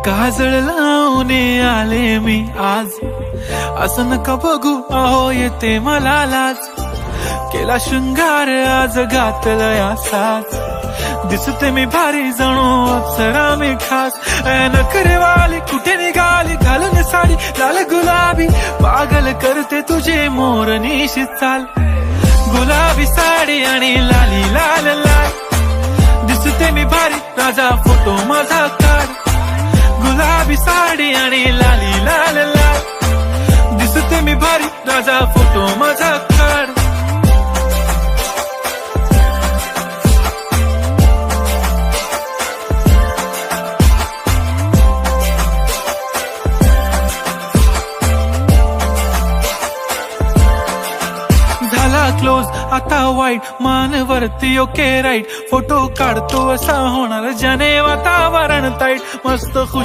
काजळ लावून आले मी आज, असं नका बघू अहो येते मला लाज. केला शृंगार आज घातलं या साज, दिसते मी भारी जणू अप्सरा मी खास. नखरेवाली कुठे निघाली घालून साडी लाल गुलाबी, पागल करते तुझे मोरनीशी चाल. गुलाबी साडी आणि लाली लाल लाल, दिसते मी भारी राजा फोटो माझा काढ. गुलाबी साडी आणि लाली लाल लाल, दिसते मी भारी राजा फोटो माझा काढ. क्लोज आता वाईट मानवरती ओके राईट, फोटो काढतो असा होणार ज्याने वातावरण ताईट. मस्त खुश